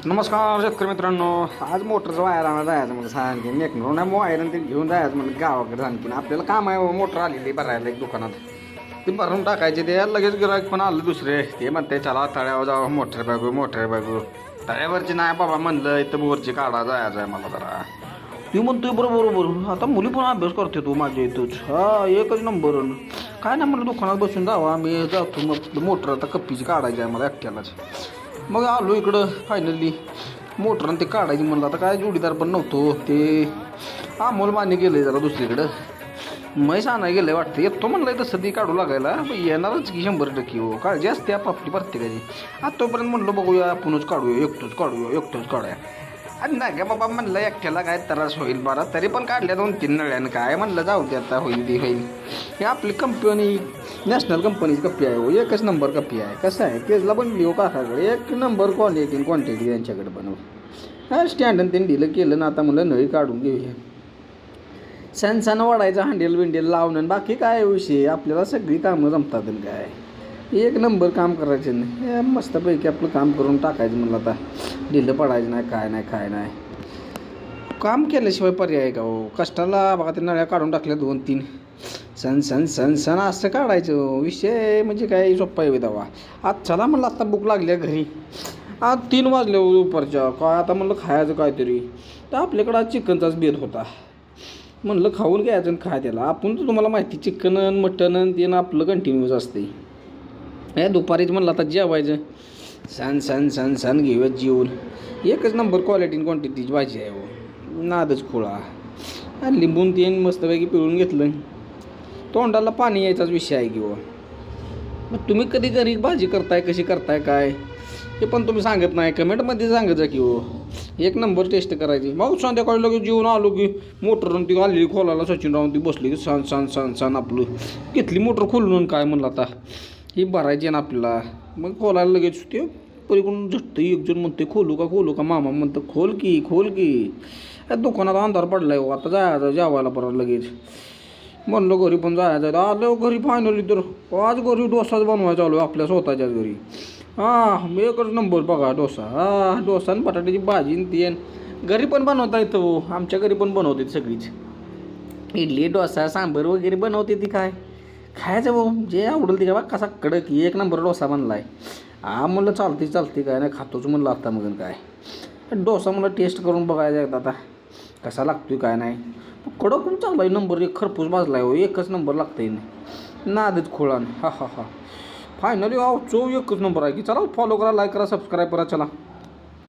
नमस्कार शेतकरी मित्रांनो. आज मोटरचं वायर आणायला जायचं म्हणजे आणखी एक नाही वायर ते घेऊन जायचं म्हणजे गावाकडे आणखीन आपल्याला काम आहे. मोटर आलेली भरायला एक दुकानात ती भरून टाकायची. ते लगेच गिराईक पण आलं दुसरे. ते म्हणते चला तळ्यावर जावं मोटर बघू. तळ्यावरची नाही बाबा म्हणलं इथं बोरची काढा जायचं आहे मला जरा. ती म्हणतोय बरोबर आता मुली पण अभ्यास करते तू माझ्या इथंच. हा एकच नंबर. काय नाही म्हणलं दुकानात बसून जावा आम्ही जातो. मग मोटर आता कप्पीची काढायची आहे मला एकट्यालाच. मग आलो इकडं फायनली मोटरनं ते काढायची म्हणलं. आता काय जोडीदार पण नव्हतो. ते अमोल मान्य गेलं जरा दुसरीकडं. म्हैस आणाय गेलं वाटतं. येतो म्हणलं तसं ती काढू लागायला येणारच की 100% हो. काळजी असते आपापली प्रत्येकाची. आता तोपर्यंत म्हणलं बघूया आपणच काढूया एकटंच काढूया. आणि नाही का बाबा म्हणलं एकट्याला काय त्रास होईल बरा. तरी पण काढल्या 2-3 नळ्यानं काय म्हणलं जाऊ दे आता होईल ती होईल. हे आपली कंपनी नॅशनल कंपनीची कप्पी आहे हो. एकच नंबर कप्पी आहे. कसं आहे केजला बनली हो काकाकडे. एक नंबर क्वांटिटी त्यांच्याकडे बनव. हा स्टँडन त्यांनी दिलं केलं ना. आता म्हणलं नळी काढून घेऊया. सण वाढायचं हांडेल लावणं बाकी काय विषय. आपल्याला सगळी कामं जमतात काय. एक नंबर काम करायचं नाही. मस्तपैकी आपलं काम करून टाकायचं म्हणलं. आता ढिलं पडायचं नाही काय नाही. काम केल्याशिवाय पर्याय आहे का हो. कष्टाला बघा ते नळ्या काढून टाकल्या 2-3. सण असं काढायचं. विषय म्हणजे काय सोप्पा आहे दवा. आज चला म्हणलं आता भूक लागली आहे घरी. आज 3 वाजले दुपारच्या. काय आता म्हणलं खायचं काहीतरी. तर आपल्याकडं आज चिकनचाच बेत होता. म्हणलं खाऊन घ्यायचं आणि खाय त्याला. आपण तर तुम्हाला माहिती चिकन मटन ते ना आपलं कंटिन्यूच असते. हे दुपारीच म्हणलं आता जेवायचं. सण घेऊया जेवून. एकच नंबर क्वालिटी क्वांटिटीची भाजी आहे हो. नादच खोळा. लिंबून तेन मस्तपैकी पिळून घेतलं. तोंडाला पाणी यायचाच विषय आहे की हो. मग तुम्ही कधी घरी भाजी करताय कशी करताय काय हे पण तुम्ही सांगत नाही. कमेंटमध्ये सांगत जा की हो. एक नंबर टेस्ट करायची. मग संध्याकाळी लगेच जेवून आलो की मोटर ती आलेली खोलाला सचिन राहून ती बसली की सण आपलं घेतली मोटर खोलून. काय म्हणलं आता ही भरायची ना आपल्याला. मग खोलायला लगेच ते पलीकडून झटतं एक जण म्हणते खोलू का मामा म्हणतं खोल की दुकानात अंधार पडलाय हो. आता जायचं जेवायला परत लगेच. म्हणलं घरी पण जायचं. आलं घरी फायनली तर आज घरी डोसाच बनवायचा आलो आपल्या स्वतःच्याच घरी. एकच नंबर बघा डोसा. डोसा आणि बटाट्याची भाजी ती घरी पण बनवता येतं हो. आमच्या घरी पण बनवते सगळीच. इडली डोसा सांबर वगैरे बनवते ती. काय खायचं भाऊ जे आवडेल ती काय बा. कसा कडक एक नंबर डोसा बनला आहे. म्हणलं चालते काय नाही खातोच म्हणलं आता. मग काय डोसा मला टेस्ट करून बघायचा एकदा आता कसा लागतोय काय नाही. कडक पण चांगला आहे. नंबर 1 खरपूस भाजला आहे हो. एकच नंबर लागतंय नादच खोळान. हा फायनली चव एकच नंबर आहे की. चला फॉलो करा, लाईक करा, सबस्क्राईब करा. चला.